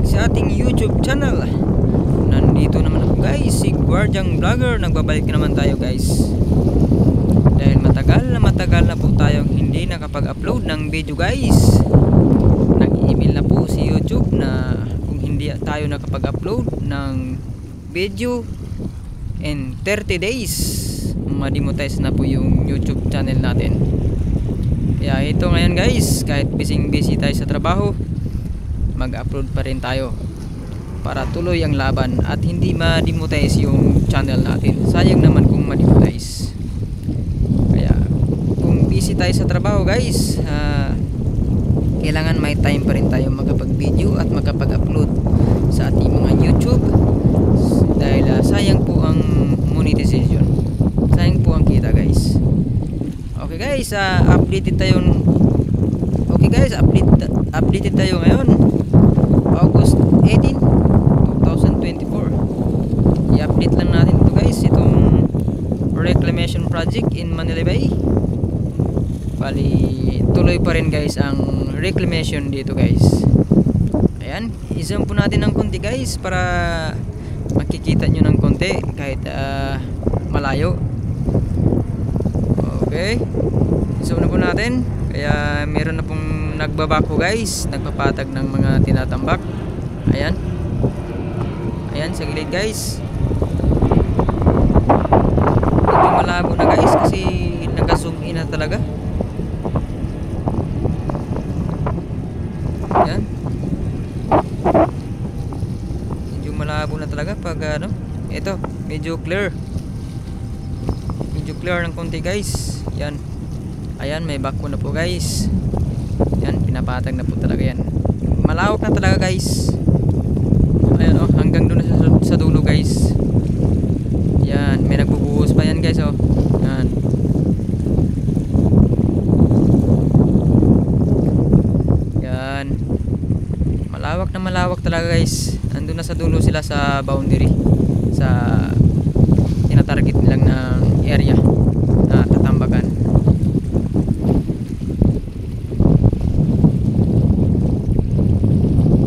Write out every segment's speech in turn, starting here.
sa ating YouTube channel. Nandito naman ako guys, si Guardiang Vlogger. Nagbabalik na naman tayo guys. Dahil matagal na po tayong hindi nakapag-upload ng video guys. Nag-email na po si YouTube na kung hindi tayo nakapag-upload ng video in 30 days, ma-demonetize na po yung YouTube channel natin. Kaya ito ngayon guys, kahit busy tayo sa trabaho, mag-upload pa rin tayo para tuloy ang laban at hindi ma-demonetize yung channel natin. Sayang naman kung ma-demonetize. Kaya kung busy tayo sa trabaho guys, kailangan may time pa rin tayo makapag-video at makapag-upload sa ating mga YouTube. Dahil sayang po ang monetization, sayang po ang kita guys. Okay guys, updated tayo. Okay guys, updated tayo ngayon, August 18, 2024. I-update lang natin ito guys, itong reclamation project in Manila Bay. Bali, tuloy pa rin guys ang reclamation dito guys. Ayan, i-zoom po natin ng konti guys para makikita nyo ng konti kahit malayo. Okay, zoom na po natin. Kaya meron na pong nagbabako guys, nagpapatag ng mga tinatambak. Ayan, ayan sa gilid guys. Medyo malabo na guys kasi nag-zoom in na talaga. Ayan, medyo malabo na talaga pag ito medyo clear ng konti guys. Yan, ayan, may bako na po guys. Yan, pinapatag na po talaga yan. Malawak na talaga guys. Ayan hanggang doon sa dulo guys. Yan, may nagbubuhos pa yan guys Yan. Yan, malawak na malawak talaga guys. Andun na sa dulo sila sa boundary, sa tinatarget nilang ng area na tatambakan.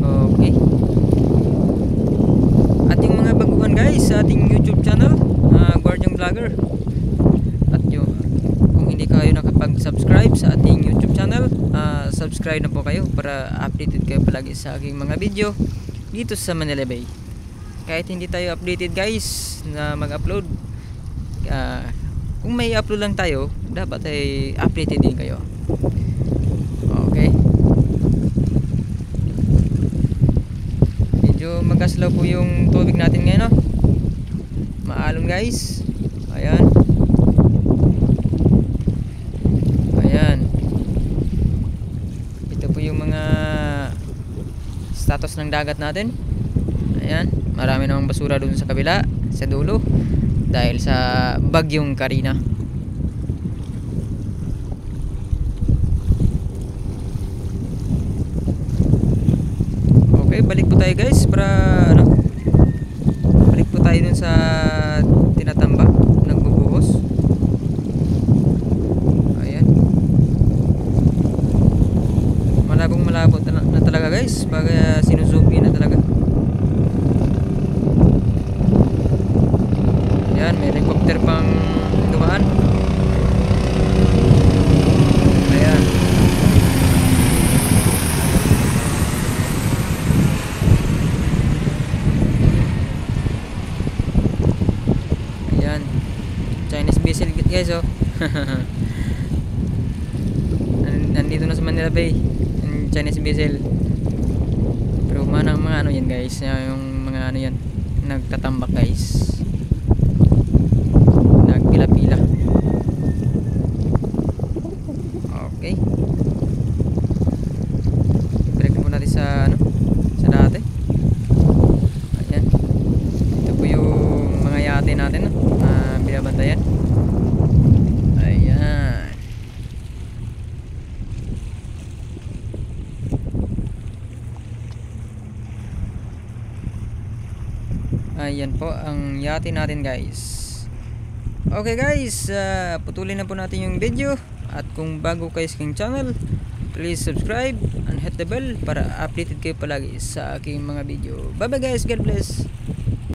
Okay, at yung mga baguhan guys sa ating YouTube channel, Guardiang Vlogger, at yun, kung hindi kayo nakapag-subscribe sa ating YouTube channel, subscribe na po kayo para updated kayo palagi sa aking mga video dito sa Manila Bay. Kahit hindi tayo updated guys na mag-upload, kung may upload lang tayo, dapat ay updated din kayo. Okay, medyo magaslaw po yung tubig natin ngayon maalon guys. Ayan, ayan, ito po yung mga status ng dagat natin. Ayan, marami namang basura dun sa kabila, sa dulo, dahil sa bagyong Karina. Okay, balik po tayo guys para balik po tayo dun sa tinatambak, nagbubuhos. Ayan, malabo na talaga guys pag sinuzoom in na talaga. Ayan, may helicopter pang dumaan. Ayan, ayan, Chinese vessel guys nandito na sa Manila Bay yung Chinese vessel. Pero mga yan guys, yung mga yan nagtatambak guys, nagpila-pila. Okay, balik po natin sa sa dati. Ayan, ito po yung mga yate natin na binabantayan. Ayan, ayan po ang yate natin guys. Okay guys, putulin na po natin yung video. At kung bago kayo sa aking channel, Please subscribe and hit the bell para updated kayo palagi sa aking mga video. Bye bye guys, God bless.